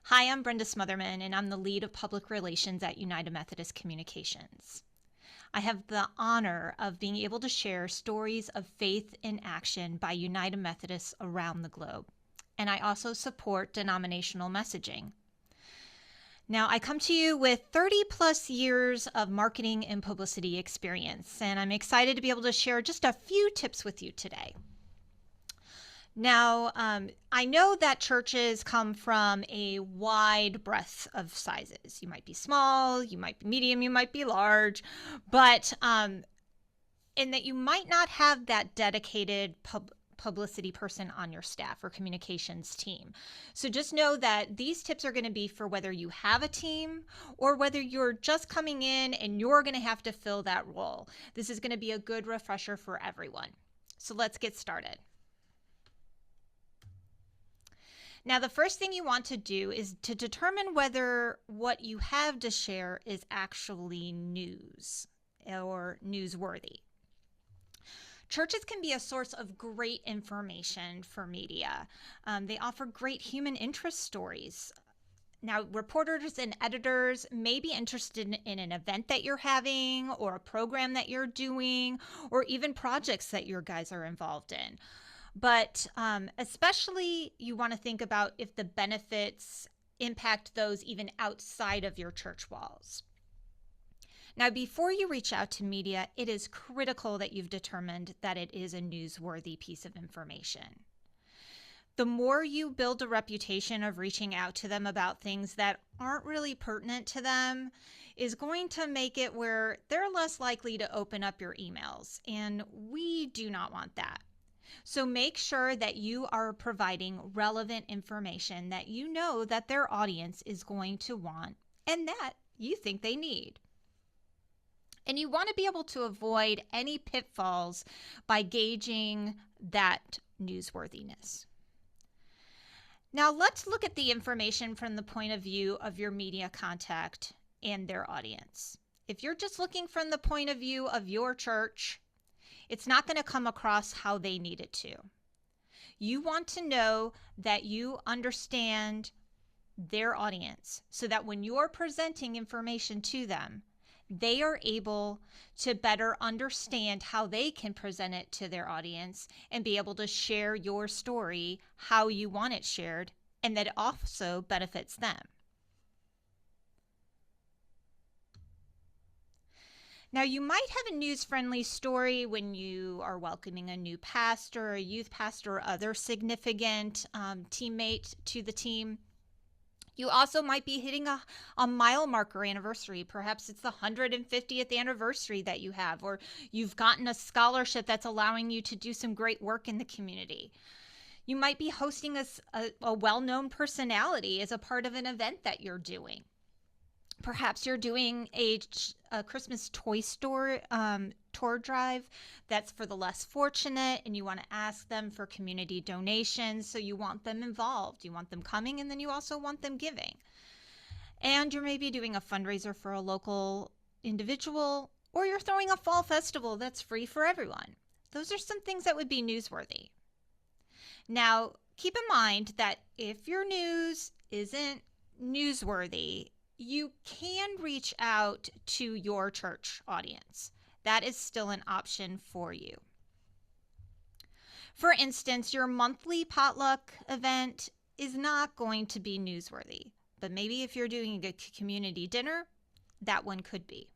Hi, I'm Brenda Smotherman, and I'm the lead of public relations at United Methodist Communications. I have the honor of being able to share stories of faith in action by United Methodists around the globe, and I also support denominational messaging. Now, I come to you with 30 plus years of marketing and publicity experience, and I'm excited to be able to share just a few tips with you today. Now, I know that churches come from a wide breadth of sizes. You might be small, you might be medium, you might be large, but in that you might not have that dedicated publicity person on your staff or communications team. So just know that these tips are going to be for whether you have a team or whether you're just coming in and you're going to have to fill that role. This is going to be a good refresher for everyone. So let's get started. Now, the first thing you want to do is to determine whether what you have to share is actually news or newsworthy. Churches can be a source of great information for media. They offer great human interest stories. Now, reporters and editors may be interested in an event that you're having or a program that you're doing or even projects that your guys are involved in. But especially you want to think about if the benefits impact those even outside of your church walls. Now, before you reach out to media, it is critical that you've determined that it is a newsworthy piece of information. The more you build a reputation of reaching out to them about things that aren't really pertinent to them is going to make it where they're less likely to open up your emails, and we do not want that. So make sure that you are providing relevant information that you know that their audience is going to want and that you think they need. And you want to be able to avoid any pitfalls by gauging that newsworthiness. Now let's look at the information from the point of view of your media contact and their audience. If you're just looking from the point of view of your church, it's not going to come across how they need it to. You want to know that you understand their audience so that when you're presenting information to them, they are able to better understand how they can present it to their audience and be able to share your story how you want it shared, and that it also benefits them. Now, you might have a news-friendly story when you are welcoming a new pastor, a youth pastor, or other significant teammate to the team. You also might be hitting a mile marker anniversary. Perhaps it's the 150th anniversary that you have, or you've gotten a scholarship that's allowing you to do some great work in the community. You might be hosting a well-known personality as a part of an event that you're doing. Perhaps you're doing a Christmas toy store tour drive that's for the less fortunate, and you want to ask them for community donations. So you want them involved. You want them coming, and then you also want them giving. And you're maybe doing a fundraiser for a local individual, or you're throwing a fall festival that's free for everyone. Those are some things that would be newsworthy. Now, keep in mind that if your news isn't newsworthy, you can reach out to your church audience. That is still an option for you. For instance, your monthly potluck event is not going to be newsworthy, but maybe if you're doing a community dinner, that one could be.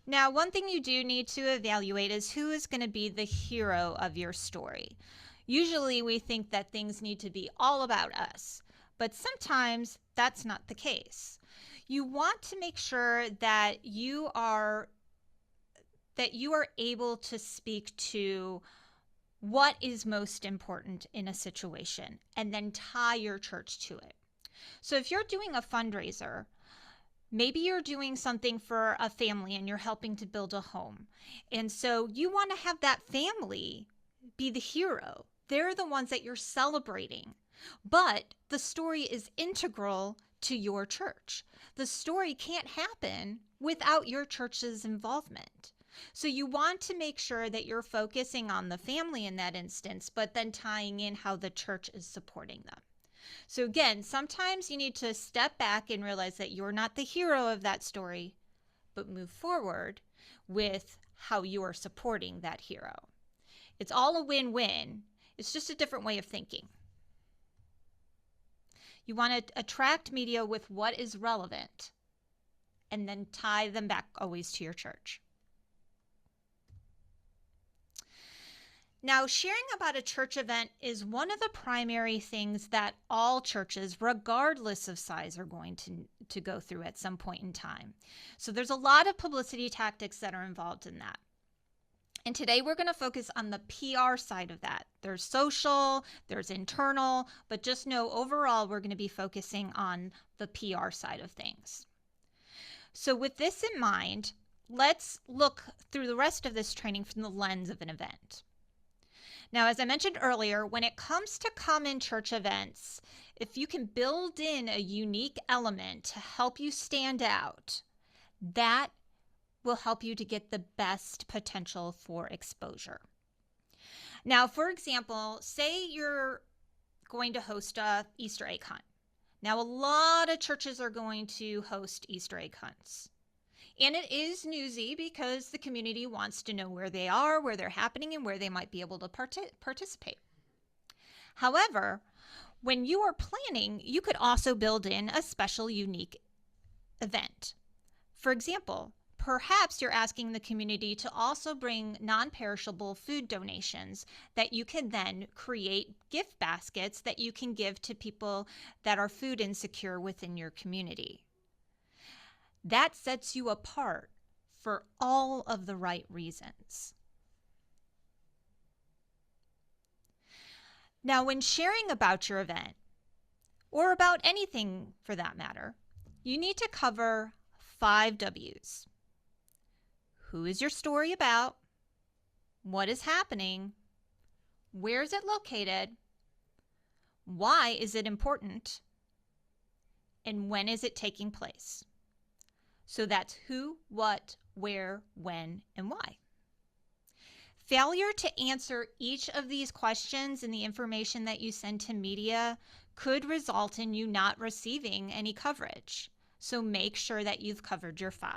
Now, one thing you do need to evaluate is who is going to be the hero of your story. Usually we think that things need to be all about us, but sometimes that's not the case. You want to make sure that you are able to speak to what is most important in a situation and then tie your church to it. So if you're doing a fundraiser, maybe you're doing something for a family and you're helping to build a home. And so you want to have that family be the hero. They're the ones that you're celebrating. But the story is integral to your church. The story can't happen without your church's involvement. So you want to make sure that you're focusing on the family in that instance, but then tying in how the church is supporting them. So again, sometimes you need to step back and realize that you're not the hero of that story, but move forward with how you are supporting that hero. It's all a win-win. It's just a different way of thinking. You want to attract media with what is relevant and then tie them back always to your church. Now, sharing about a church event is one of the primary things that all churches, regardless of size, are going to go through at some point in time. So there's a lot of publicity tactics that are involved in that. And today we're going to focus on the PR side of that. There's social, there's internal, but just know overall we're going to be focusing on the PR side of things. So with this in mind, let's look through the rest of this training from the lens of an event. Now, as I mentioned earlier, when it comes to common church events, if you can build in a unique element to help you stand out, that will help you to get the best potential for exposure. Now, for example, say you're going to host a Easter egg hunt. Now, a lot of churches are going to host Easter egg hunts. And it is newsy because the community wants to know where they are, where they're happening, and where they might be able to participate. However, when you are planning, you could also build in a special, unique event. For example, perhaps you're asking the community to also bring non-perishable food donations that you can then create gift baskets that you can give to people that are food insecure within your community. That sets you apart for all of the right reasons. Now, when sharing about your event, or about anything for that matter, you need to cover 5 W's. Who is your story about? What is happening? Where is it located? Why is it important? And when is it taking place? So that's who, what, where, when, and why. Failure to answer each of these questions in the information that you send to media could result in you not receiving any coverage. So make sure that you've covered your 5.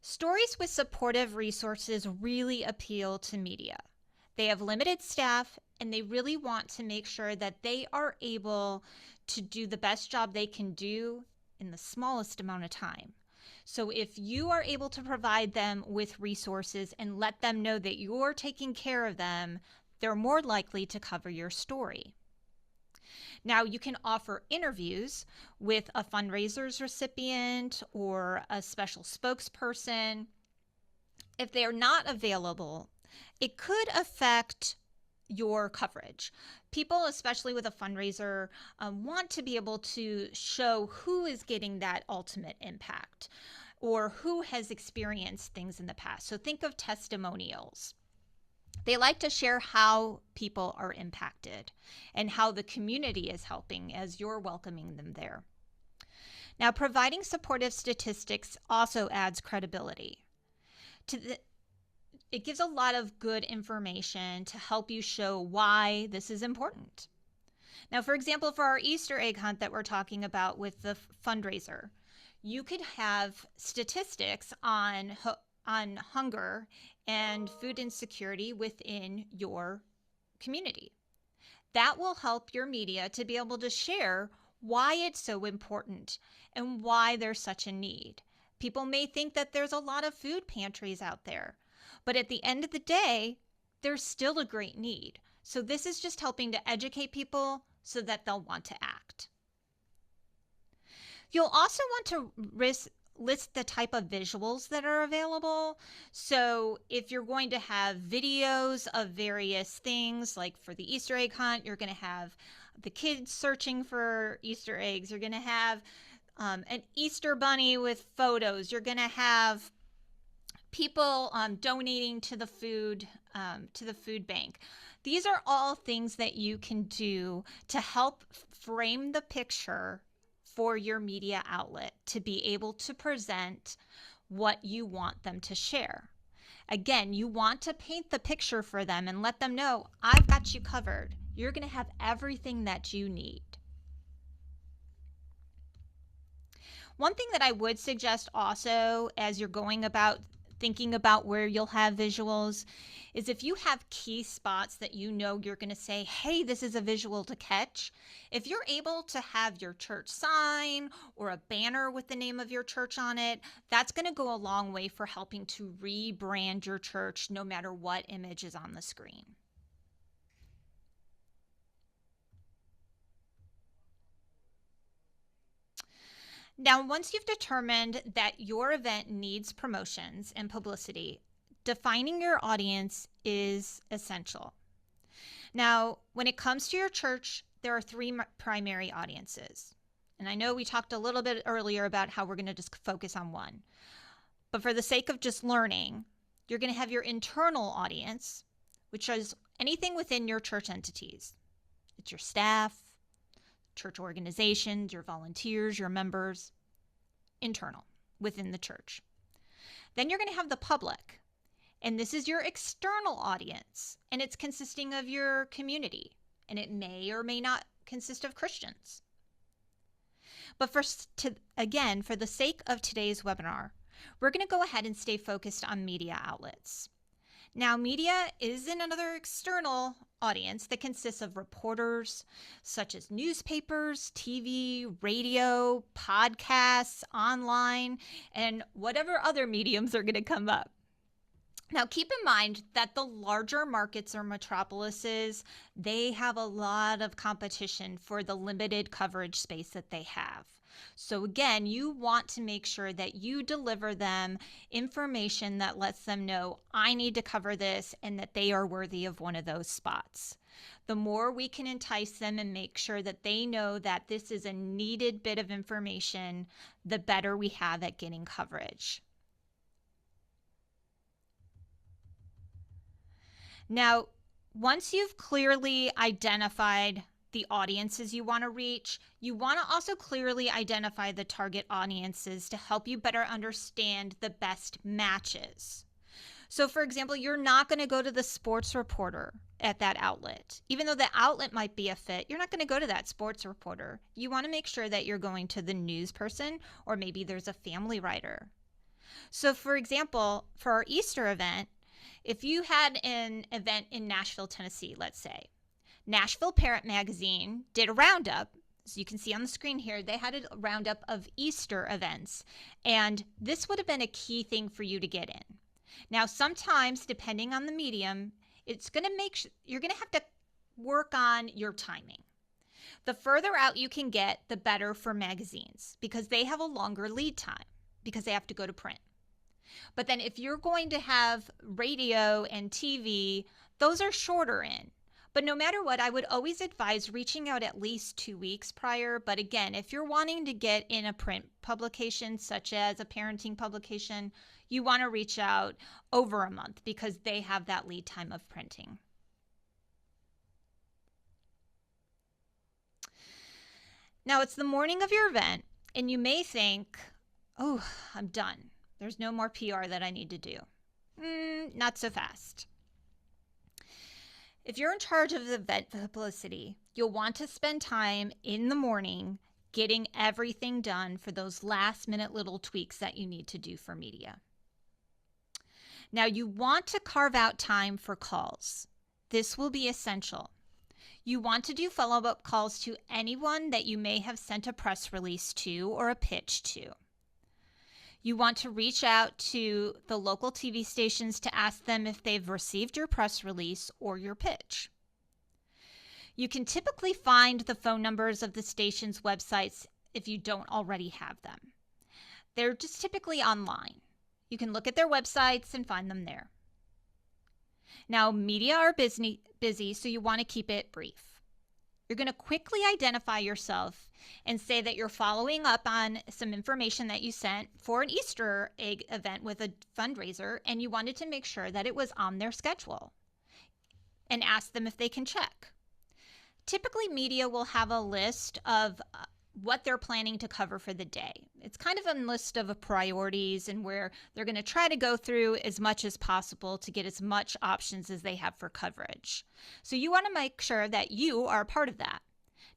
Stories with supportive resources really appeal to media. They have limited staff and they really want to make sure that they are able to do the best job they can do in the smallest amount of time. So if you are able to provide them with resources and let them know that you're taking care of them, they're more likely to cover your story. Now, you can offer interviews with a fundraiser's recipient or a special spokesperson. If they are not available, it could affect your coverage. People, especially with a fundraiser, want to be able to show who is getting that ultimate impact or who has experienced things in the past. So think of testimonials. They like to share how people are impacted and how the community is helping as you're welcoming them there. Now, providing supportive statistics also adds credibility. It gives a lot of good information to help you show why this is important. Now, for example, for our Easter egg hunt that we're talking about with the fundraiser, you could have statistics on hunger and food insecurity within your community. That will help your media to be able to share why it's so important and why there's such a need. People may think that there's a lot of food pantries out there, but at the end of the day, there's still a great need. So this is just helping to educate people so that they'll want to act. You'll also want to list the type of visuals that are available. So if you're going to have videos of various things, like for the Easter egg hunt, you're going to have the kids searching for Easter eggs. You're going to have an Easter bunny with photos. You're going to have people donating to the food bank. These are all things that you can do to help frame the picture for your media outlet to be able to present what you want them to share. Again, you want to paint the picture for them and let them know, I've got you covered. You're going to have everything that you need. One thing that I would suggest also as you're going about thinking about where you'll have visuals is if you have key spots that you know you're going to say, hey, this is a visual to catch. If you're able to have your church sign or a banner with the name of your church on it, that's going to go a long way for helping to rebrand your church no matter what image is on the screen. Now, once you've determined that your event needs promotions and publicity, defining your audience is essential. Now, when it comes to your church, there are three primary audiences. And I know we talked a little bit earlier about how we're going to just focus on one. But for the sake of just learning, you're going to have your internal audience, which is anything within your church entities. It's your staff, church organizations, your volunteers, your members, internal within the church. Then you're going to have the public, and this is your external audience, and it's consisting of your community, and it may or may not consist of Christians. But for the sake of today's webinar, we're going to go ahead and stay focused on media outlets. Now, media is another external audience that consists of reporters such as newspapers, TV, radio, podcasts, online, and whatever other mediums are going to come up. Now, keep in mind that the larger markets or metropolises, they have a lot of competition for the limited coverage space that they have. So again, you want to make sure that you deliver them information that lets them know, I need to cover this, and that they are worthy of one of those spots. The more we can entice them and make sure that they know that this is a needed bit of information, the better we have at getting coverage. Now, once you've clearly identified the audiences you want to reach, you want to also clearly identify the target audiences to help you better understand the best matches. So for example, you're not going to go to the sports reporter at that outlet. Even though the outlet might be a fit, you're not going to go to that sports reporter. You want to make sure that you're going to the news person, or maybe there's a family writer. So for example, for our Easter event, if you had an event in Nashville, Tennessee, let's say, Nashville Parent Magazine did a roundup. So you can see on the screen here, they had a roundup of Easter events. And this would have been a key thing for you to get in. Now, sometimes, depending on the medium, it's going to you're going to have to work on your timing. The further out you can get, the better for magazines, because they have a longer lead time, because they have to go to print. But then if you're going to have radio and TV, those are shorter in. But no matter what, I would always advise reaching out at least 2 weeks prior. But again, if you're wanting to get in a print publication, such as a parenting publication, you want to reach out over a month because they have that lead time of printing. Now, it's the morning of your event, and you may think, oh, I'm done. There's no more PR that I need to do. Not so fast. If you're in charge of the event publicity, you'll want to spend time in the morning getting everything done for those last minute little tweaks that you need to do for media. Now, you want to carve out time for calls. This will be essential. You want to do follow-up calls to anyone that you may have sent a press release to or a pitch to. You want to reach out to the local TV stations to ask them if they've received your press release or your pitch. You can typically find the phone numbers of the station's websites if you don't already have them. They're just typically online. You can look at their websites and find them there. Now, media are busy, so you want to keep it brief. You're going to quickly identify yourself and say that you're following up on some information that you sent for an Easter egg event with a fundraiser, and you wanted to make sure that it was on their schedule and ask them if they can check. Typically, media will have a list of what they're planning to cover for the day. It's kind of a list of priorities and where they're going to try to go through as much as possible to get as much options as they have for coverage. So you want to make sure that you are a part of that.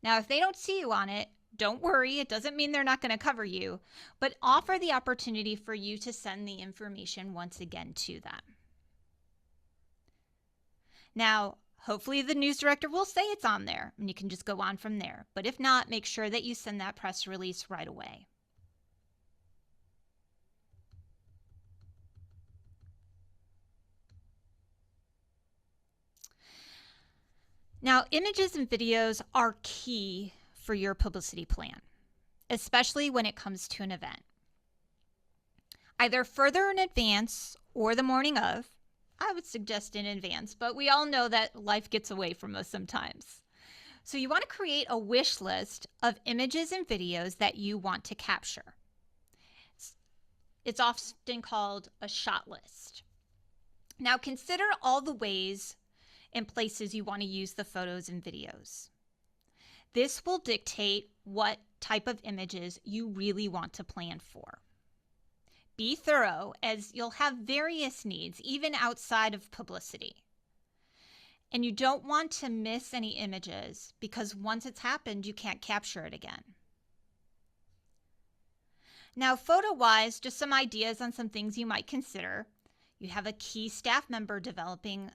Now, if they don't see you on it, don't worry. It doesn't mean they're not going to cover you, but offer the opportunity for you to send the information once again to them. Now, hopefully the news director will say it's on there and you can just go on from there. But if not, make sure that you send that press release right away. Now, images and videos are key for your publicity plan, especially when it comes to an event. Either further in advance or the morning of. I would suggest in advance, but we all know that life gets away from us sometimes. So you want to create a wish list of images and videos that you want to capture. It's often called a shot list. Now consider all the ways and places you want to use the photos and videos. This will dictate what type of images you really want to plan for. Be thorough, as you'll have various needs, even outside of publicity. And you don't want to miss any images because once it's happened, you can't capture it again. Now, photo-wise, just some ideas on some things you might consider. You have a key staff member delivering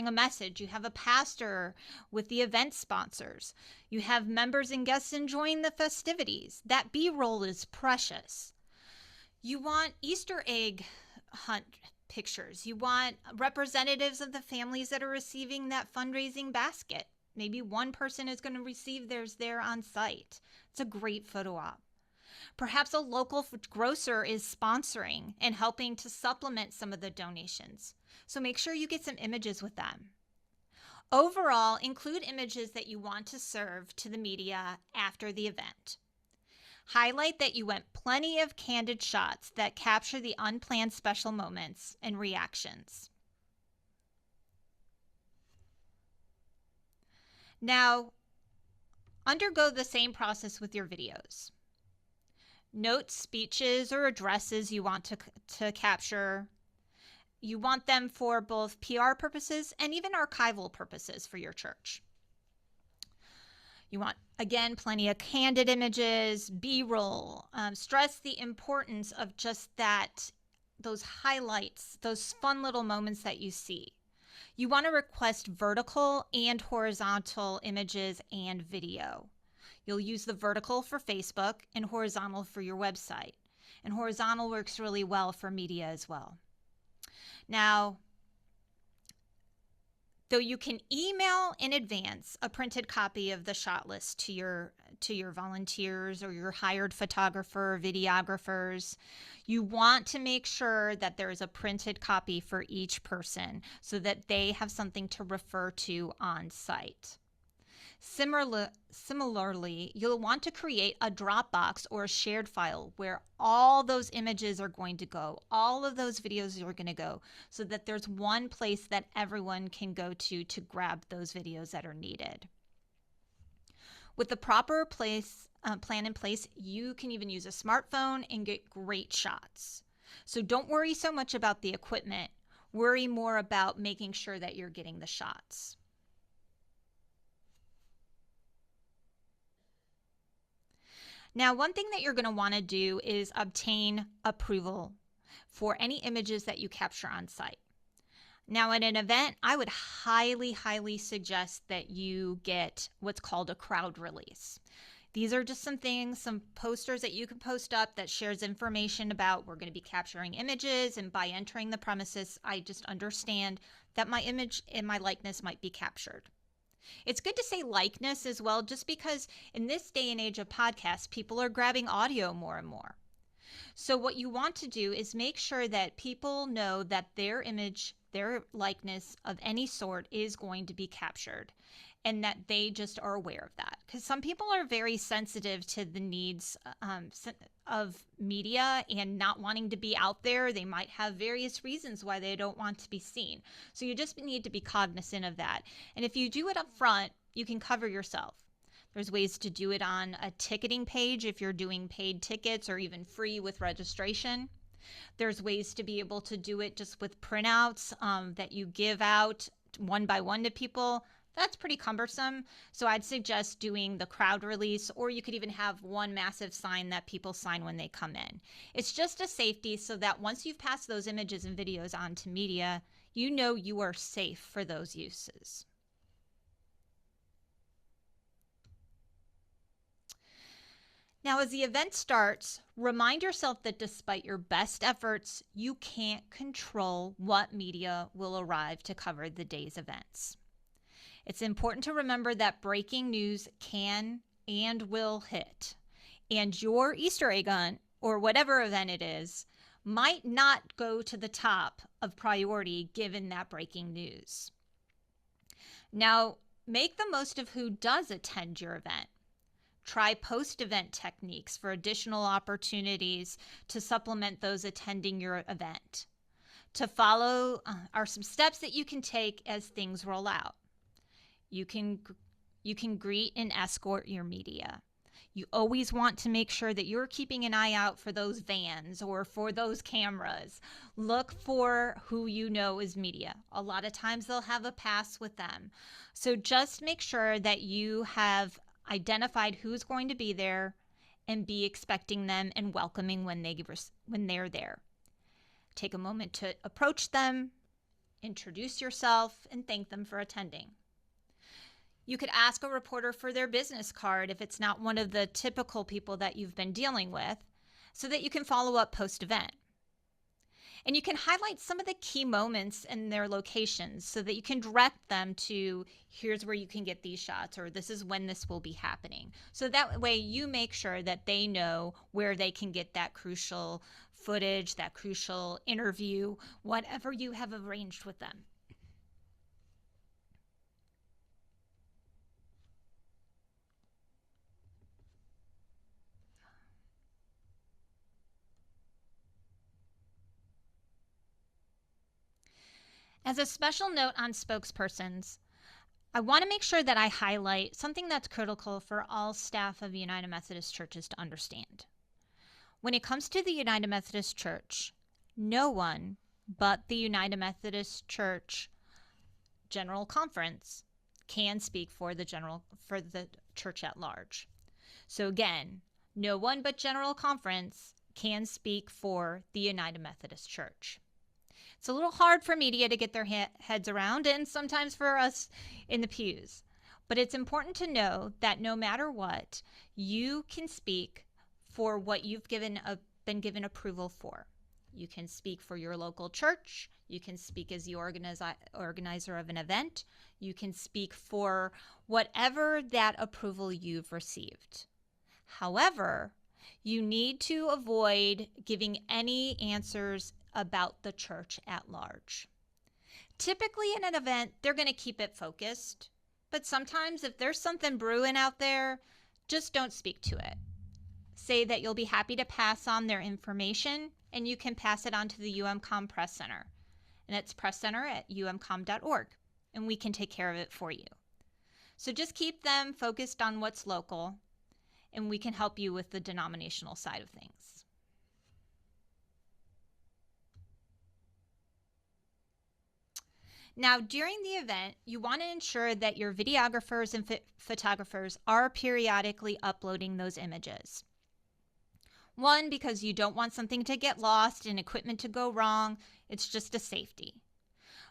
a message. You have a pastor with the event sponsors. You have members and guests enjoying the festivities. That B-roll is precious. You want Easter egg hunt pictures. You want representatives of the families that are receiving that fundraising basket. Maybe one person is going to receive theirs there on site. It's a great photo op. Perhaps a local grocer is sponsoring and helping to supplement some of the donations. So make sure you get some images with them. Overall, include images that you want to serve to the media after the event. Highlight that you want plenty of candid shots that capture the unplanned special moments and reactions. Now, undergo the same process with your videos. Note speeches or addresses you want to capture. You want them for both PR purposes and even archival purposes for your church. You want, again, plenty of candid images, B-roll. Stress the importance of just that, those highlights, those fun little moments that you see. You want to request vertical and horizontal images and video. You'll use the vertical for Facebook and horizontal for your website. And horizontal works really well for media as well. Now, though you can email in advance a printed copy of the shot list to your volunteers or your hired photographer or videographers, you want to make sure that there is a printed copy for each person so that they have something to refer to on site. Similarly, you'll want to create a Dropbox or a shared file where all those images are going to go, all of those videos are going to go, so that there's one place that everyone can go to grab those videos that are needed. With the proper plan in place, you can even use a smartphone and get great shots. So don't worry so much about the equipment. Worry more about making sure that you're getting the shots. Now, one thing that you're going to want to do is obtain approval for any images that you capture on site. Now, at an event, I would highly, highly suggest that you get what's called a crowd release. These are just some things, some posters that you can post up that shares information about we're going to be capturing images, and by entering the premises, I just understand that my image and my likeness might be captured. It's good to say likeness as well, just because in this day and age of podcasts, people are grabbing audio more and more. So what you want to do is make sure that people know that their image, their likeness of any sort is going to be captured, and that they just are aware of that. Because some people are very sensitive to the needs of media and not wanting to be out there. They might have various reasons why they don't want to be seen. So you just need to be cognizant of that. And if you do it up front, you can cover yourself. There's ways to do it on a ticketing page if you're doing paid tickets or even free with registration. There's ways to be able to do it just with printouts that you give out one by one to people. That's pretty cumbersome. So I'd suggest doing the crowd release, or you could even have one massive sign that people sign when they come in. It's just a safety so that once you've passed those images and videos on to media, you know you are safe for those uses. Now, as the event starts, remind yourself that despite your best efforts, you can't control what media will arrive to cover the day's events. It's important to remember that breaking news can and will hit, and your Easter egg hunt, or whatever event it is, might not go to the top of priority given that breaking news. Now, make the most of who does attend your event. Try post-event techniques for additional opportunities to supplement those attending your event. To follow are some steps that you can take as things roll out. You can greet and escort your media. You always want to make sure that you're keeping an eye out for those vans or for those cameras. Look for who you know is media. A lot of times they'll have a pass with them. So just make sure that you have identified who's going to be there and be expecting them and welcoming when they're there. Take a moment to approach them, introduce yourself, and thank them for attending. You could ask a reporter for their business card if it's not one of the typical people that you've been dealing with, so that you can follow up post-event. And you can highlight some of the key moments in their locations so that you can direct them to, here's where you can get these shots, or this is when this will be happening. So that way you make sure that they know where they can get that crucial footage, that crucial interview, whatever you have arranged with them. As a special note on spokespersons, I want to make sure that I highlight something that's critical for all staff of United Methodist Churches to understand. When it comes to the United Methodist Church, no one but the United Methodist Church General Conference can speak for the church at large. So again, no one but General Conference can speak for the United Methodist Church. It's a little hard for media to get their heads around, and sometimes for us in the pews. But it's important to know that no matter what, you can speak for what you've been given approval for. You can speak for your local church. You can speak as the organizer of an event. You can speak for whatever that approval you've received. However, you need to avoid giving any answers about the church at large. Typically in an event, they're going to keep it focused, but sometimes if there's something brewing out there, just don't speak to it. Say that you'll be happy to pass on their information, and you can pass it on to the UMCOM Press Center. And it's presscenter@umcom.org, and we can take care of it for you. So just keep them focused on what's local, and we can help you with the denominational side of things. Now, during the event, you want to ensure that your videographers and photographers are periodically uploading those images. One, because you don't want something to get lost and equipment to go wrong. It's just a safety.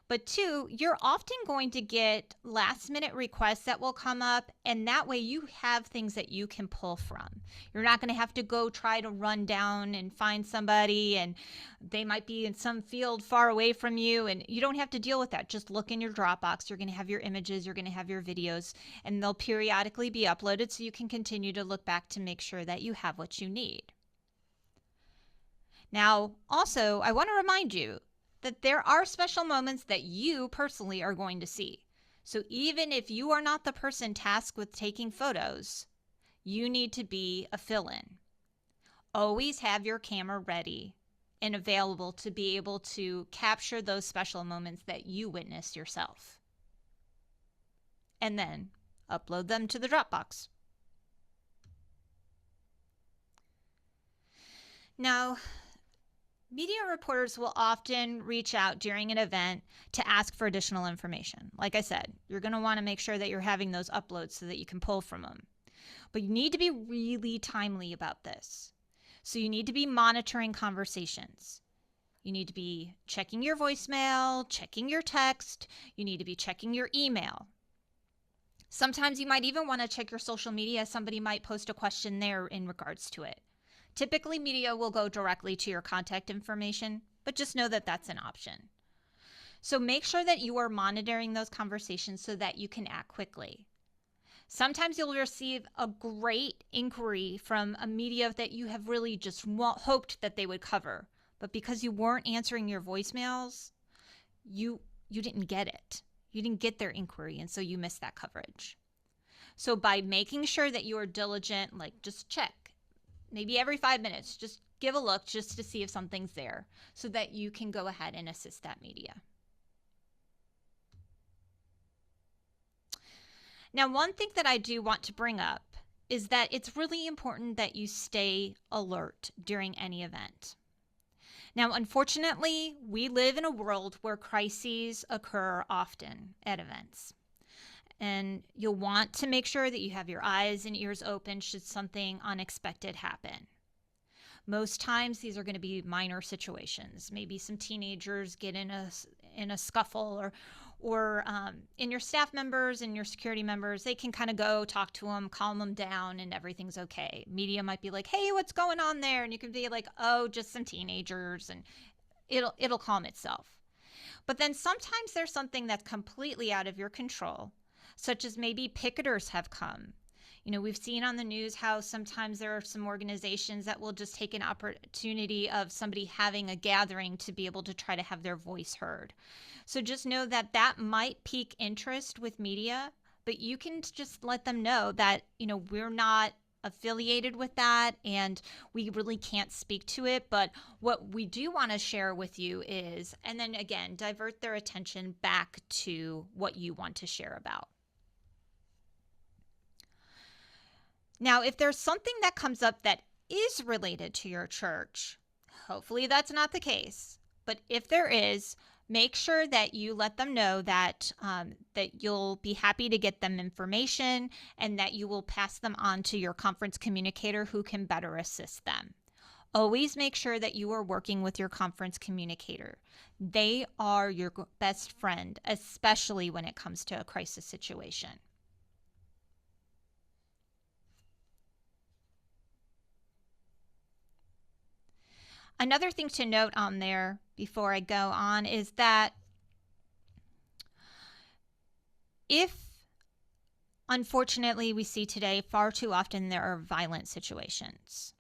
But two, you're often going to get last-minute requests that will come up, and that way you have things that you can pull from. You're not going to have to go try to run down and find somebody, and they might be in some field far away from you, and you don't have to deal with that. Just look in your Dropbox. You're going to have your images, you're going to have your videos, and they'll periodically be uploaded so you can continue to look back to make sure that you have what you need. Now, also, I want to remind you that there are special moments that you personally are going to see. So even if you are not the person tasked with taking photos, you need to be a fill-in. Always have your camera ready and available to be able to capture those special moments that you witnessed yourself. And then upload them to the Dropbox. Now, media reporters will often reach out during an event to ask for additional information. Like I said, you're going to want to make sure that you're having those uploads so that you can pull from them. But you need to be really timely about this. So you need to be monitoring conversations. You need to be checking your voicemail, checking your text. You need to be checking your email. Sometimes you might even want to check your social media. Somebody might post a question there in regards to it. Typically, media will go directly to your contact information, but just know that that's an option. So make sure that you are monitoring those conversations so that you can act quickly. Sometimes you'll receive a great inquiry from a media that you have really just hoped that they would cover, but because you weren't answering your voicemails, you didn't get it. You didn't get their inquiry, and so you missed that coverage. So by making sure that you are diligent, like just check, maybe every 5 minutes, just give a look just to see if something's there so that you can go ahead and assist that media. Now, one thing that I do want to bring up is that it's really important that you stay alert during any event. Now, unfortunately, we live in a world where crises occur often at events. And you'll want to make sure that you have your eyes and ears open should something unexpected happen. Most times, these are going to be minor situations. Maybe some teenagers get in a scuffle, or in your staff members and your security members, they can kind of go talk to them, calm them down, and everything's okay. Media might be like, "Hey, what's going on there?" And you can be like, "Oh, just some teenagers," and it'll calm itself. But then sometimes there's something that's completely out of your control, such as maybe picketers have come. You know, we've seen on the news how sometimes there are some organizations that will just take an opportunity of somebody having a gathering to be able to try to have their voice heard. So just know that that might pique interest with media, but you can just let them know that, you know, we're not affiliated with that and we really can't speak to it. But what we do want to share with you is, and then again, divert their attention back to what you want to share about. Now, if there's something that comes up that is related to your church, hopefully that's not the case. But if there is, make sure that you let them know that that you'll be happy to get them information and that you will pass them on to your conference communicator who can better assist them. Always make sure that you are working with your conference communicator. They are your best friend, especially when it comes to a crisis situation. Another thing to note on there before I go on is that if, unfortunately, we see today far too often there are violent situations,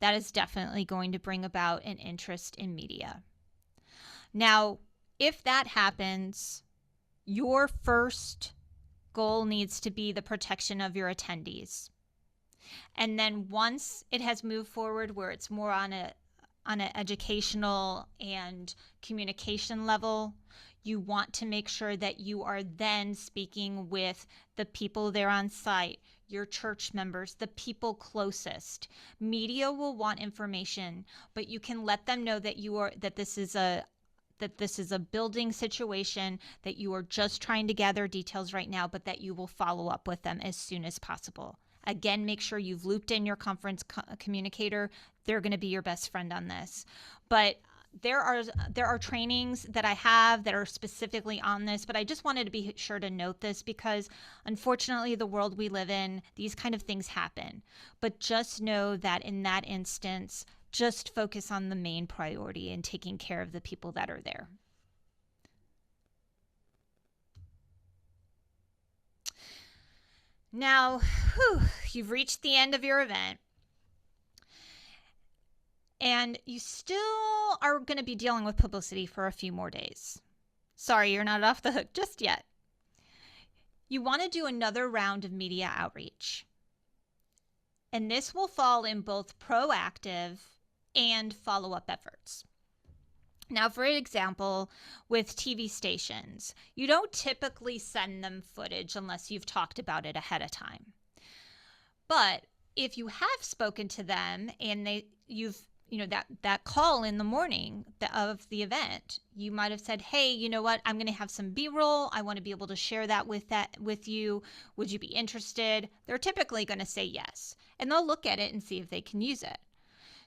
that is definitely going to bring about an interest in media. Now, if that happens, your first goal needs to be the protection of your attendees. And then once it has moved forward where it's more on an educational and communication level, you want to make sure that you are then speaking with the people there on site, your church members, the people closest. Media will want information, but you can let them know that this is a building situation, that you are just trying to gather details right now, but that you will follow up with them as soon as possible. Again, make sure you've looped in your conference communicator. They're going to be your best friend on this. But there are trainings that I have that are specifically on this, but I just wanted to be sure to note this because unfortunately the world we live in, these kind of things happen. But just know that in that instance, just focus on the main priority and taking care of the people that are there. Now, you've reached the end of your event, and you still are going to be dealing with publicity for a few more days. Sorry, you're not off the hook just yet. You want to do another round of media outreach, and this will fall in both proactive and follow-up efforts. Now, for example, with TV stations, you don't typically send them footage unless you've talked about it ahead of time. But if you have spoken to them and you've that call in the morning of the event, you might have said, hey, you know what, I'm going to have some B-roll. I want to be able to share that with you. Would you be interested? They're typically going to say yes, and they'll look at it and see if they can use it.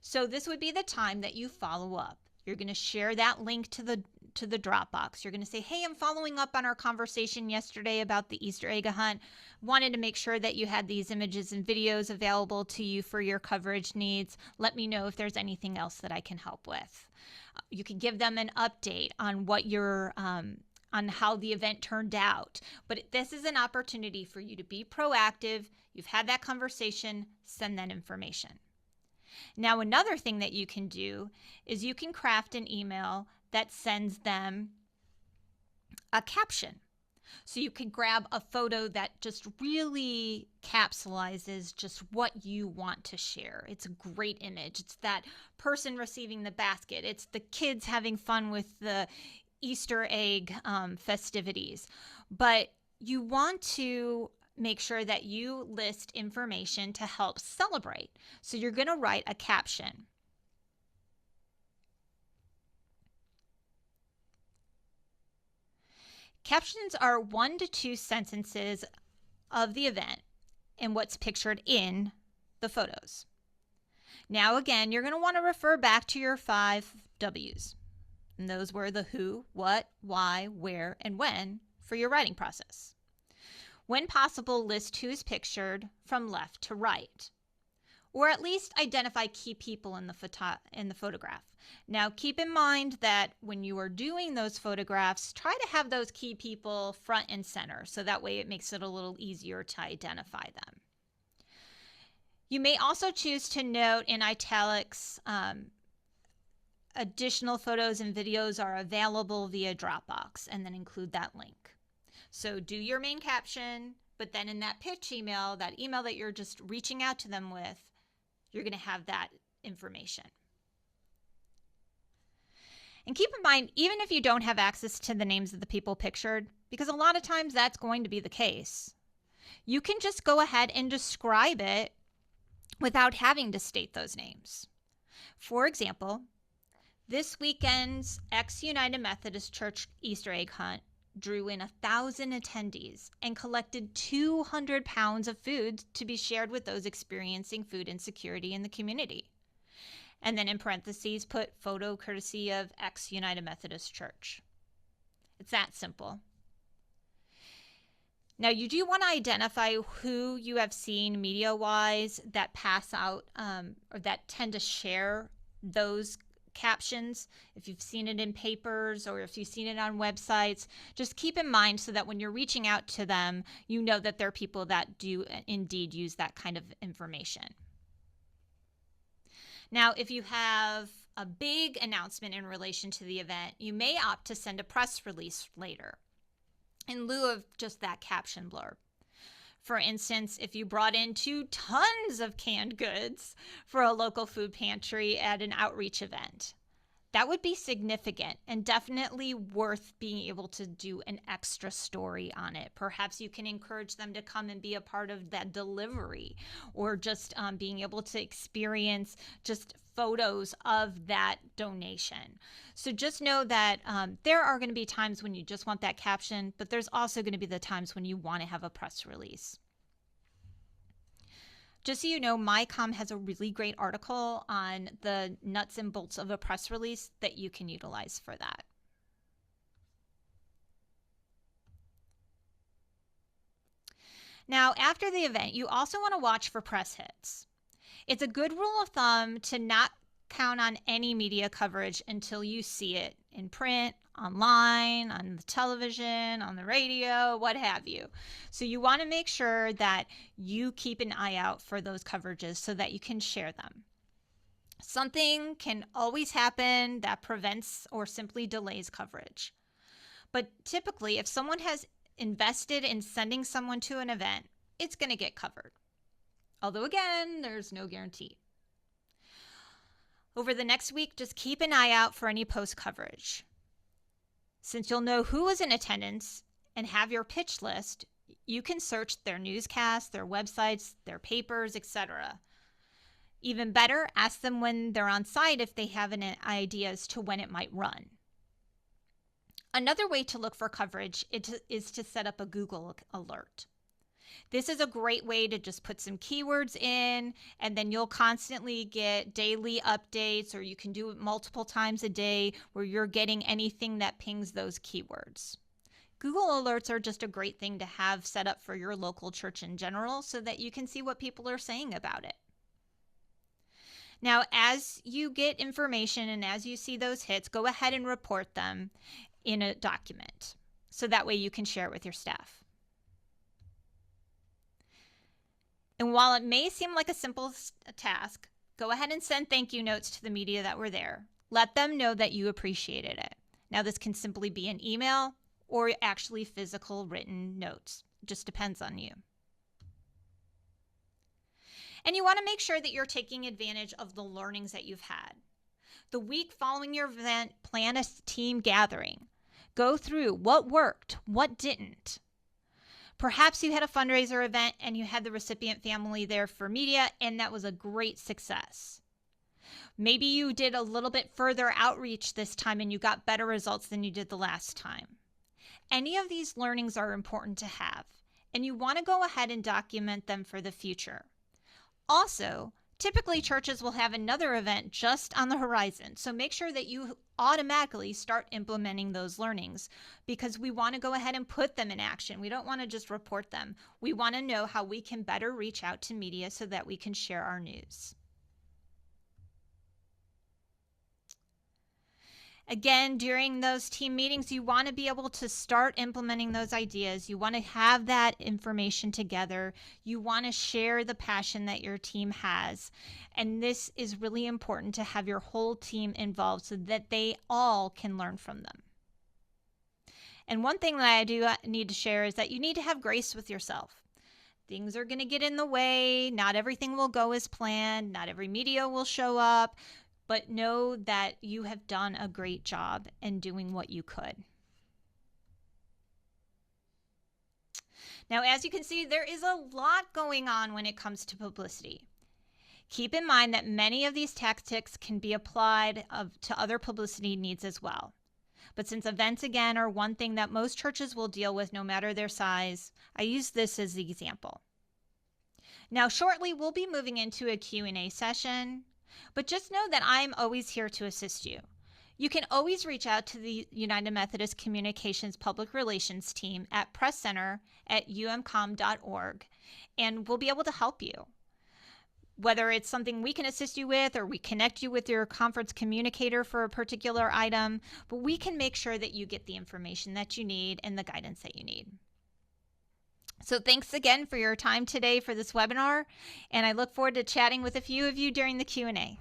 So this would be the time that you follow up. You're going to share that link to the Dropbox. You're going to say, hey, I'm following up on our conversation yesterday about the Easter egg hunt. Wanted to make sure that you had these images and videos available to you for your coverage needs. Let me know if there's anything else that I can help with. You can give them an update on what on how the event turned out. But this is an opportunity for you to be proactive. You've had that conversation, send that information. Now, another thing that you can do is you can craft an email that sends them a caption. So you can grab a photo that just really capsulizes just what you want to share. It's a great image. It's that person receiving the basket. It's the kids having fun with the Easter egg festivities. But you want to make sure that you list information to help celebrate. So you're going to write a caption. Captions are 1 to 2 sentences of the event and what's pictured in the photos. Now, again, you're going to want to refer back to your 5 W's. And those were the who, what, why, where, and when for your writing process. When possible, list who's pictured from left to right, or at least identify key people in the photograph. Now, keep in mind that when you are doing those photographs, try to have those key people front and center, so that way it makes it a little easier to identify them. You may also choose to note in italics, additional photos and videos are available via Dropbox, and then include that link. So do your main caption, but then in that pitch email, that email that you're just reaching out to them with, you're going to have that information. And keep in mind, even if you don't have access to the names of the people pictured, because a lot of times that's going to be the case, you can just go ahead and describe it without having to state those names. For example, this weekend's United Methodist Church Easter egg hunt drew in 1,000 attendees and collected 200 pounds of food to be shared with those experiencing food insecurity in the community. And then in parentheses, put photo courtesy of United Methodist Church. It's that simple. Now, you do want to identify who you have seen media-wise that pass out or that tend to share those captions. If you've seen it in papers or if you've seen it on websites, just keep in mind so that when you're reaching out to them, you know that there are people that do indeed use that kind of information. Now, if you have a big announcement in relation to the event, you may opt to send a press release later in lieu of just that caption blurb. For instance, if you brought in 2 tons of canned goods for a local food pantry at an outreach event, that would be significant and definitely worth being able to do an extra story on it. Perhaps you can encourage them to come and be a part of that delivery, or just being able to experience just photos of that donation. So just know that there are going to be times when you just want that caption, but there's also going to be the times when you want to have a press release. Just so you know, MyCom has a really great article on the nuts and bolts of a press release that you can utilize for that. Now, after the event, you also want to watch for press hits. It's a good rule of thumb to not count on any media coverage until you see it in print, online, on the television, on the radio, what have you. So you want to make sure that you keep an eye out for those coverages so that you can share them. Something can always happen that prevents or simply delays coverage. But typically, if someone has invested in sending someone to an event, it's going to get covered. Although again, there's no guarantee. Over the next week, just keep an eye out for any post coverage. Since you'll know who was in attendance and have your pitch list, you can search their newscasts, their websites, their papers, etc. Even better, ask them when they're on site if they have an idea as to when it might run. Another way to look for coverage is to set up a Google alert. This is a great way to just put some keywords in, and then you'll constantly get daily updates, or you can do it multiple times a day where you're getting anything that pings those keywords. Google Alerts are just a great thing to have set up for your local church in general so that you can see what people are saying about it. Now, as you get information and as you see those hits, go ahead and report them in a document so that way you can share it with your staff. And while it may seem like a simple task, go ahead and send thank you notes to the media that were there. Let them know that you appreciated it. Now, this can simply be an email or actually physical written notes. It just depends on you. And you want to make sure that you're taking advantage of the learnings that you've had. The week following your event, plan a team gathering. Go through what worked, what didn't. Perhaps you had a fundraiser event and you had the recipient family there for media, and that was a great success. Maybe you did a little bit further outreach this time and you got better results than you did the last time. Any of these learnings are important to have, and you want to go ahead and document them for the future. Also, typically churches will have another event just on the horizon, so make sure that you automatically start implementing those learnings because we want to go ahead and put them in action. We don't want to just report them. We want to know how we can better reach out to media so that we can share our news. Again, during those team meetings, you want to be able to start implementing those ideas. You want to have that information together. You want to share the passion that your team has. And this is really important to have your whole team involved so that they all can learn from them. And one thing that I do need to share is that you need to have grace with yourself. Things are going to get in the way. Not everything will go as planned. Not every media will show up. But know that you have done a great job in doing what you could. Now, as you can see, there is a lot going on when it comes to publicity. Keep in mind that many of these tactics can be applied to other publicity needs as well. But since events, again, are one thing that most churches will deal with no matter their size, I use this as the example. Now, shortly, we'll be moving into a Q&A session. But just know that I'm always here to assist you. You can always reach out to the United Methodist Communications Public Relations team at presscenter@umcom.org, and we'll be able to help you. Whether it's something we can assist you with or we connect you with your conference communicator for a particular item, but we can make sure that you get the information that you need and the guidance that you need. So thanks again for your time today for this webinar, and I look forward to chatting with a few of you during the Q&A.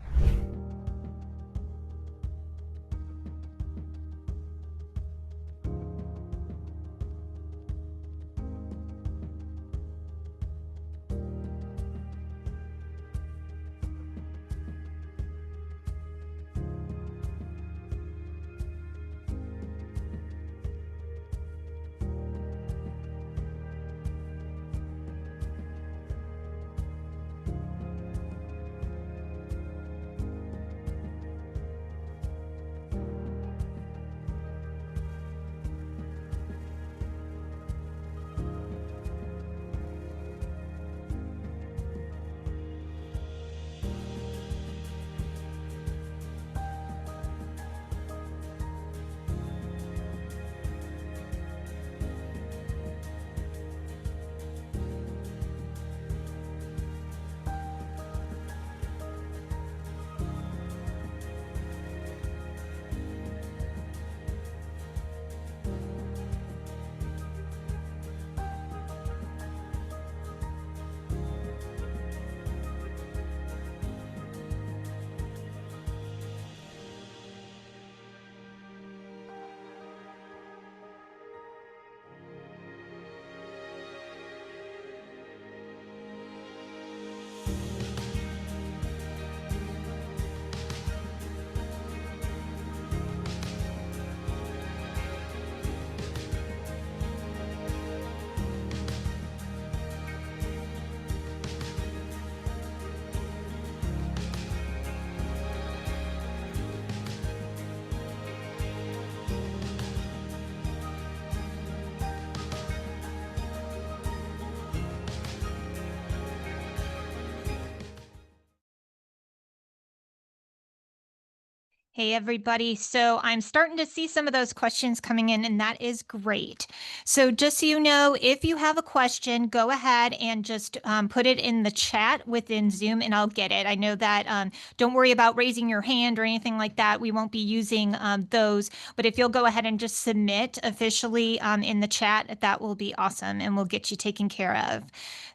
Hey, everybody. So I'm starting to see some of those questions coming in, and that is great. So just so you know, if you have a question, go ahead and just put it in the chat within Zoom, and I'll get it. I know that don't worry about raising your hand or anything like that. We won't be using those, but if you'll go ahead and just submit officially in the chat, that will be awesome, and we'll get you taken care of.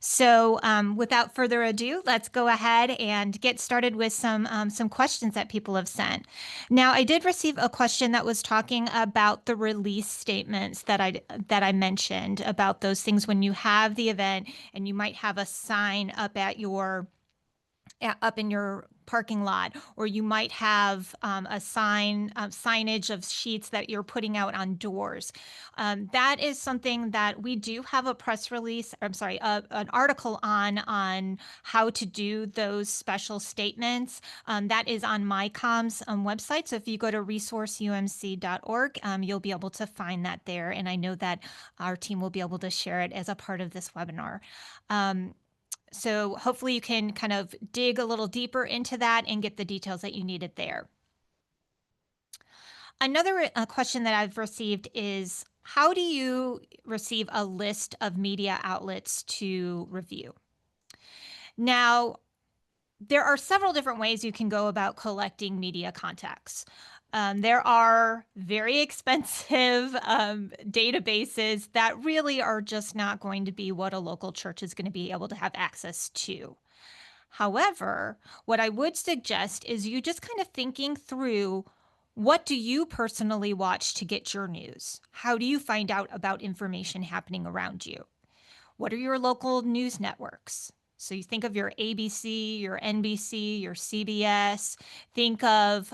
So without further ado, let's go ahead and get started with some questions that people have sent. Now, I did receive a question that was talking about the release statements that I mentioned about those things when you have the event and you might have a sign up in your parking lot, or you might have a signage of sheets that you're putting out on doors. That is something that we do have a press release, I'm sorry, an article on how to do those special statements. That is on MyCom's website. So if you go to resourceumc.org, you'll be able to find that there. And I know that our team will be able to share it as a part of this webinar. So hopefully you can kind of dig a little deeper into that and get the details that you needed there. Another question that I've received is, how do you receive a list of media outlets to review? Now, there are several different ways you can go about collecting media contacts. There are very expensive databases that really are just not going to be what a local church is going to be able to have access to. However, what I would suggest is you just kind of thinking through, what do you personally watch to get your news? How do you find out about information happening around you? What are your local news networks? So you think of your ABC, your NBC, your CBS. Think of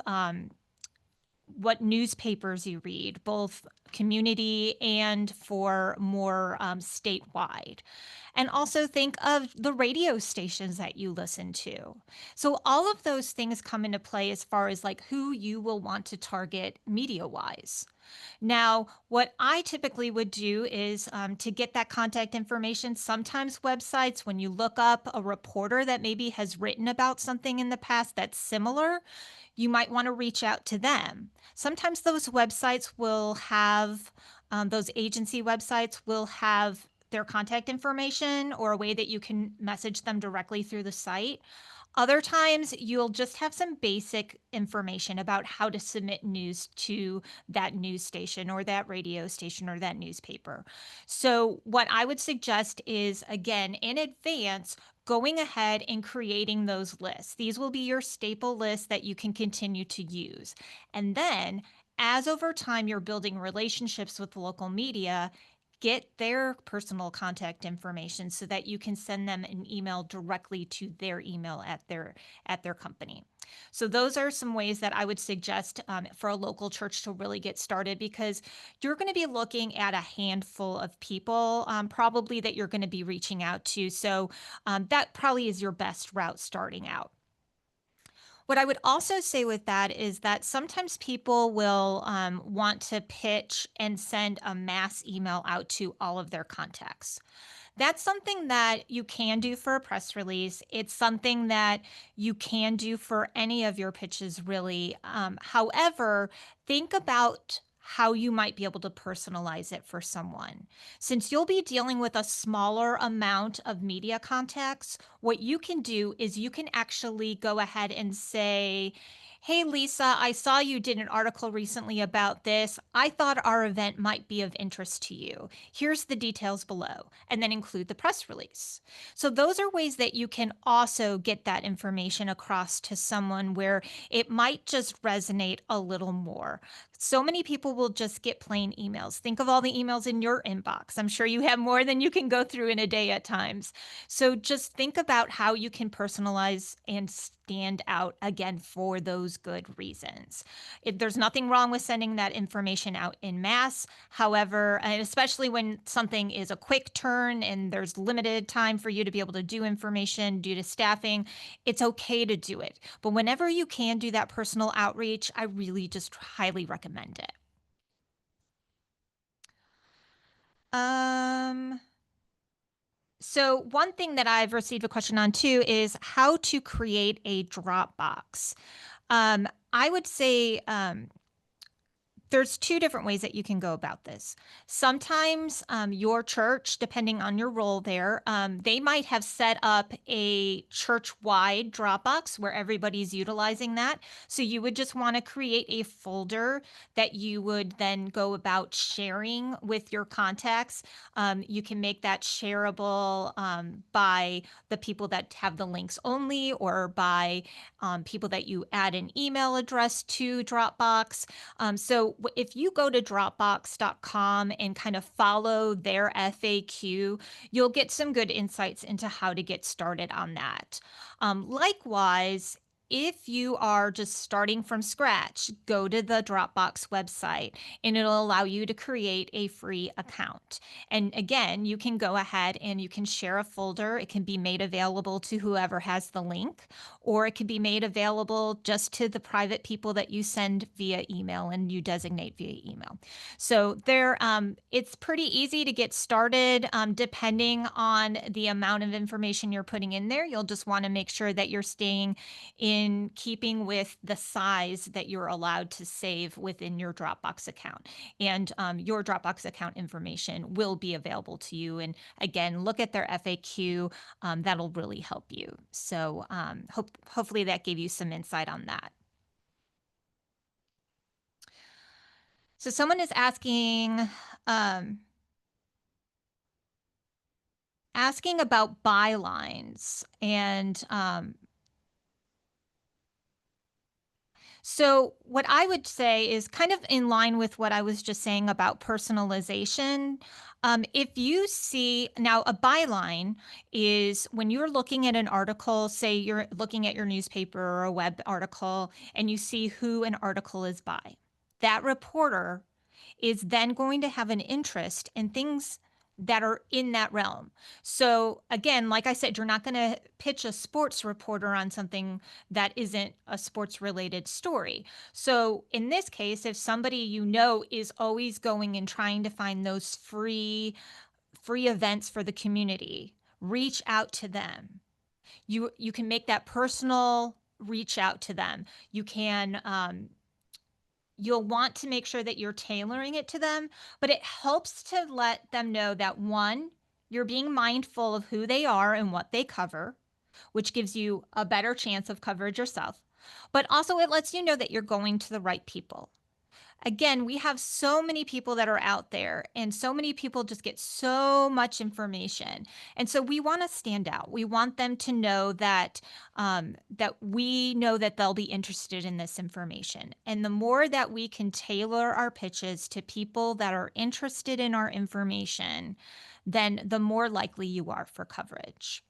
what newspapers you read, both community and for more statewide. And also think of the radio stations that you listen to. So all of those things come into play as far as like who you will want to target media wise. Now, what I typically would do is to get that contact information, sometimes websites, when you look up a reporter that maybe has written about something in the past that's similar, you might want to reach out to them. Sometimes those websites will have, those agency websites will have their contact information or a way that you can message them directly through the site. Other times, you'll just have some basic information about how to submit news to that news station or that radio station or that newspaper. So, what I would suggest is, again, in advance, going ahead and creating those lists. These will be your staple lists that you can continue to use. And then, as over time you're building relationships with local media, get their personal contact information so that you can send them an email directly to their email at their company. So those are some ways that I would suggest for a local church to really get started, because you're going to be looking at a handful of people probably that you're going to be reaching out to. So that probably is your best route starting out. What I would also say with that is that sometimes people will want to pitch and send a mass email out to all of their contacts. That's something that you can do for a press release. It's something that you can do for any of your pitches, really. However, think about how you might be able to personalize it for someone. Since you'll be dealing with a smaller amount of media contacts, what you can do is you can actually go ahead and say, "Hey, Lisa, I saw you did an article recently about this. I thought our event might be of interest to you. Here's the details below," and then include the press release. So those are ways that you can also get that information across to someone where it might just resonate a little more. So many people will just get plain emails. Think of all the emails in your inbox. I'm sure you have more than you can go through in a day at times. So just think about how you can personalize and stand out again for those good reasons. There's nothing wrong with sending that information out in mass. However, and especially when something is a quick turn and there's limited time for you to be able to do information due to staffing, it's okay to do it. But whenever you can do that personal outreach, I really just highly recommend it. So one thing that I've received a question on too is how to create a Dropbox. I would say there's two different ways that you can go about this. Sometimes your church, depending on your role there, they might have set up a church-wide Dropbox where everybody's utilizing that. So you would just want to create a folder that you would then go about sharing with your contacts. You can make that shareable by the people that have the links only, or by people that you add an email address to Dropbox. So if you go to Dropbox.com and kind of follow their FAQ, you'll get some good insights into how to get started on that. Likewise, if you are just starting from scratch, go to the Dropbox website and it'll allow you to create a free account. And again, you can go ahead and you can share a folder. It can be made available to whoever has the link, or it can be made available just to the private people that you send via email and you designate via email. So it's pretty easy to get started. Depending on the amount of information you're putting in there, you'll just want to make sure that you're staying in keeping with the size that you're allowed to save within your Dropbox account. And your Dropbox account information will be available to you. And again, look at their FAQ. That'll really help you. So hopefully that gave you some insight on that. So someone is asking about bylines, and so what I would say is kind of in line with what I was just saying about personalization. If you see now, a byline is when you're looking at an article, say you're looking at your newspaper or a web article, and you see who an article is by. That reporter is then going to have an interest in things that are in that realm. So again, like I said, you're not going to pitch a sports reporter on something that isn't a sports related story. So in this case, if somebody you know is always going and trying to find those free events for the community, reach out to them. You can make that personal reach out to them. You can you'll want to make sure that you're tailoring it to them, but it helps to let them know that, one, you're being mindful of who they are and what they cover, which gives you a better chance of coverage yourself. But also it lets you know that you're going to the right people. Again, we have so many people that are out there, and so many people just get so much information. And so we want to stand out. We want them to know that that we know that they'll be interested in this information. And the more that we can tailor our pitches to people that are interested in our information, then the more likely you are for coverage.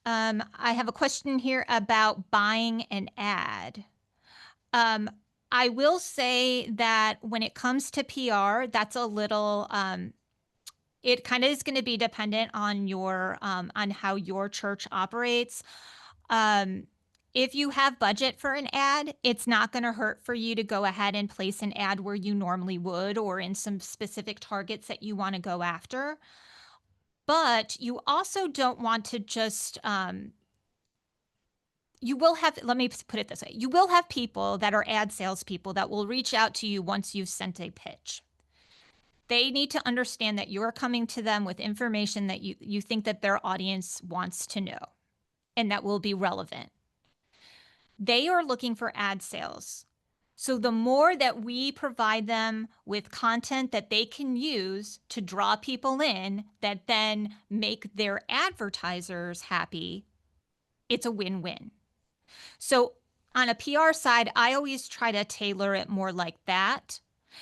I have a question here about buying an ad. I will say that when it comes to PR, that's a little, it kind of is going to be dependent on on how your church operates. If you have budget for an ad, it's not going to hurt for you to go ahead and place an ad where you normally would, or in some specific targets that you want to go after. But you also don't want to just, you will have, let me put it this way, you will have people that are ad salespeople that will reach out to you once you've sent a pitch. They need to understand that you're coming to them with information that you think that their audience wants to know and that will be relevant. They are looking for ad sales. So the more that we provide them with content that they can use to draw people in, that then make their advertisers happy, it's a win-win. So on a PR side, I always try to tailor it more like that.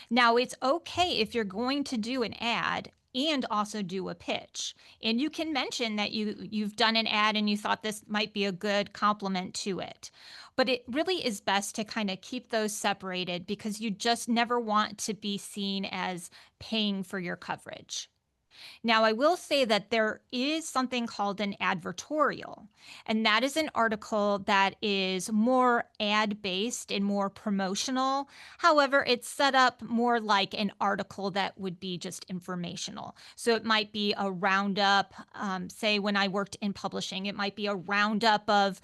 Now, it's okay if you're going to do an ad and also do a pitch. And you can mention that you've done an ad and you thought this might be a good complement to it. But it really is best to kind of keep those separated, because you just never want to be seen as paying for your coverage. Now, I will say that there is something called an advertorial, and that is an article that is more ad-based and more promotional. However, it's set up more like an article that would be just informational. So it might be a roundup, say when I worked in publishing, it might be a roundup of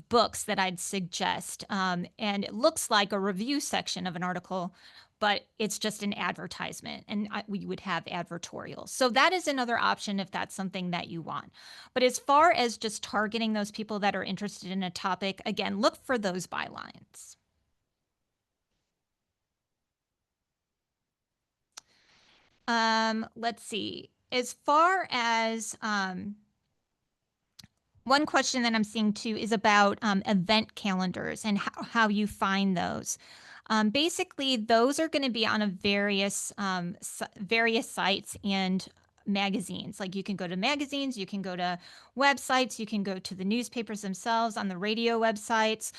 books that I'd suggest. And it looks like a review section of an article, but it's just an advertisement, and we would have advertorials. So that is another option if that's something that you want. But as far as just targeting those people that are interested in a topic, again, look for those bylines. Let's see. As far as one question that I'm seeing too is about event calendars and how you find those. Basically, those are going to be on a various sites and magazines. Like you can go to magazines, you can go to websites, you can go to the newspapers themselves, on the radio websites.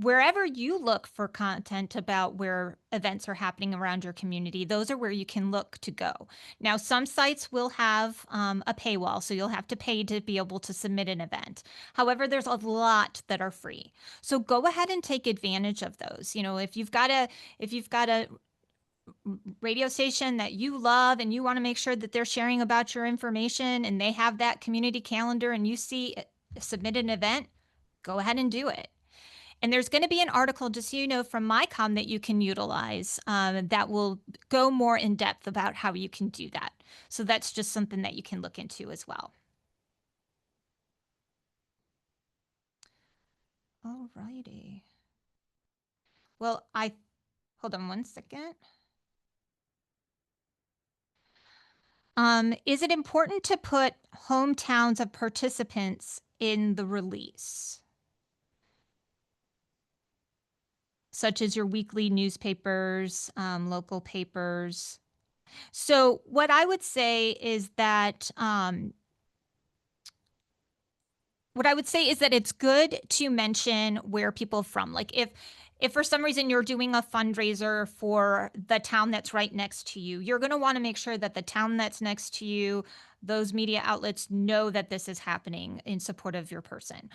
Wherever you look for content about where events are happening around your community, those are where you can look to go. Now, some sites will have a paywall, so you'll have to pay to be able to submit an event. However, there's a lot that are free. So go ahead and take advantage of those. You know, if you've got a radio station that you love and you want to make sure that they're sharing about your information and they have that community calendar and you see submit an event, go ahead and do it. And there's going to be an article, just so you know, from MyCom that you can utilize that will go more in depth about how you can do that. So that's just something that you can look into as well. All righty. Well, hold on one second. Is it important to put hometowns of participants in the release, such as your weekly newspapers, local papers? So what I would say is that it's good to mention where people are from. Like if for some reason you're doing a fundraiser for the town that's right next to you, you're going to want to make sure that the town that's next to you, those media outlets know that this is happening in support of your person.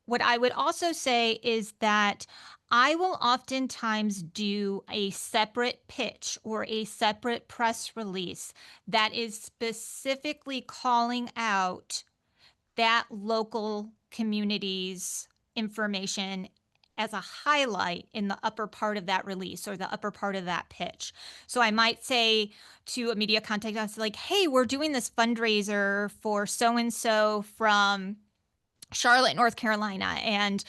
What I would also say is that I will oftentimes do a separate pitch or a separate press release that is specifically calling out that local community's information as a highlight in the upper part of that release or the upper part of that pitch. So I might say to a media contact, I was like, hey, we're doing this fundraiser for so-and-so from Charlotte, North Carolina, and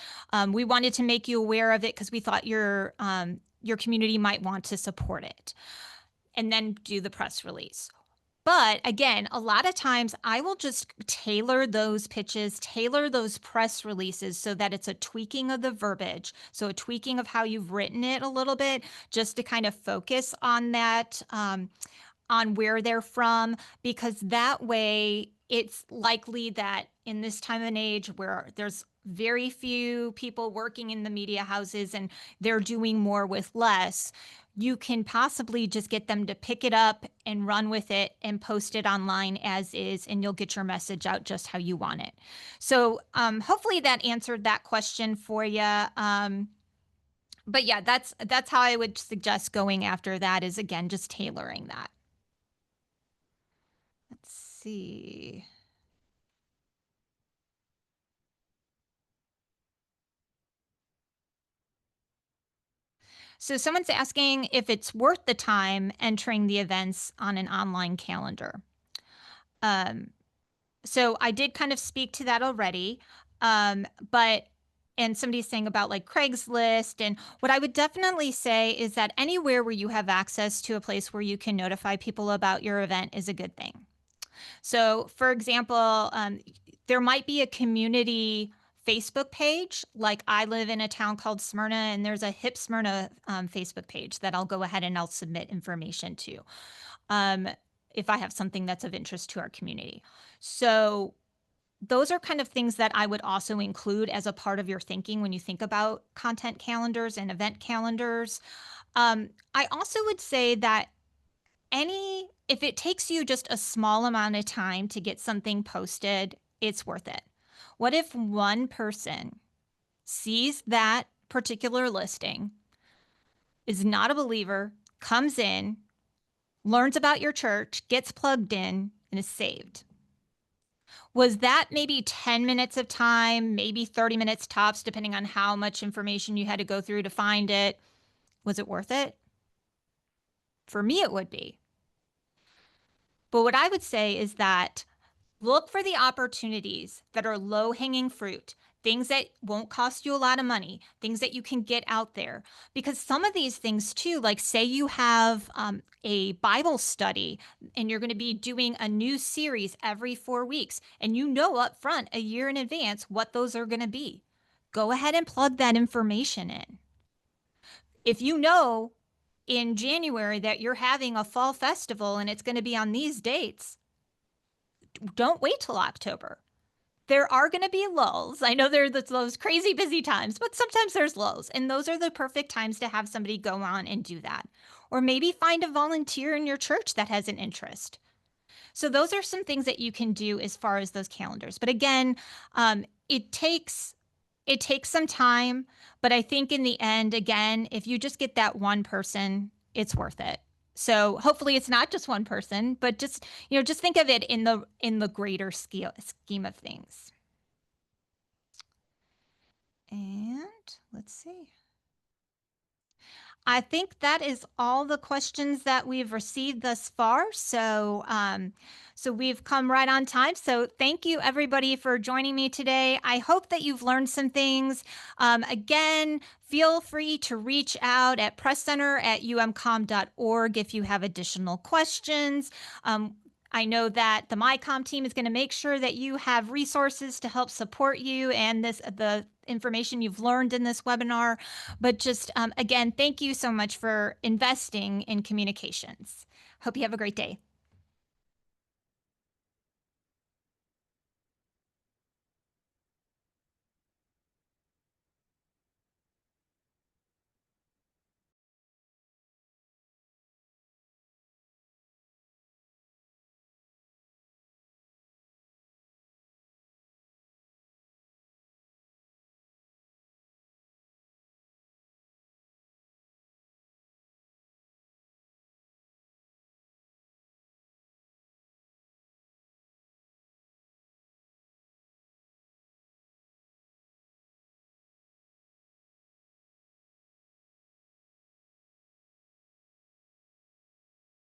we wanted to make you aware of it because we thought your community might want to support it, and then do the press release. But again, a lot of times I will just tailor those pitches, tailor those press releases so that it's a tweaking of the verbiage. So a tweaking of how you've written it a little bit, just to kind of focus on that, on where they're from, because that way it's likely that in this time and age where there's very few people working in the media houses and they're doing more with less, you can possibly just get them to pick it up and run with it and post it online as is, and you'll get your message out just how you want it. So hopefully that answered that question for you. But yeah, that's how I would suggest going after that, is again, just tailoring that. Let's see. So someone's asking if it's worth the time entering the events on an online calendar. So I did kind of speak to that already, but and somebody's saying about like Craigslist, and what I would definitely say is that anywhere where you have access to a place where you can notify people about your event is a good thing. So, for example, there might be a community Facebook page. Like I live in a town called Smyrna, and there's a Hip Smyrna Facebook page that I'll go ahead and I'll submit information to if I have something that's of interest to our community. So, those are kind of things that I would also include as a part of your thinking when you think about content calendars and event calendars. I also would say that if it takes you just a small amount of time to get something posted, it's worth it. What if one person sees that particular listing, is not a believer, comes in, learns about your church, gets plugged in, and is saved? Was that maybe 10 minutes of time, maybe 30 minutes tops, depending on how much information you had to go through to find it? Was it worth it? For me, it would be. But what I would say is that look for the opportunities that are low hanging fruit, things that won't cost you a lot of money, things that you can get out there. Because some of these things, too, like say you have a Bible study and you're going to be doing a new series every 4 weeks, and you know up front a year in advance what those are going to be. Go ahead and plug that information in. If you know in January that you're having a fall festival and it's going to be on these dates, don't wait till October. There are going to be lulls. I know there are those crazy busy times, but sometimes there's lulls. And those are the perfect times to have somebody go on and do that. Or maybe find a volunteer in your church that has an interest. So those are some things that you can do as far as those calendars. But again, it takes some time. But I think in the end, again, if you just get that one person, it's worth it. So hopefully it's not just one person, but just think of it in the greater scheme of things. And let's see. I think that is all the questions that we've received thus far. So we've come right on time. So thank you everybody for joining me today. I hope that you've learned some things. Again, feel free to reach out at presscenter@umcom.org if you have additional questions. I know that the MyCom team is going to make sure that you have resources to help support you and the information you've learned in this webinar. But just again, thank you so much for investing in communications. Hope you have a great day.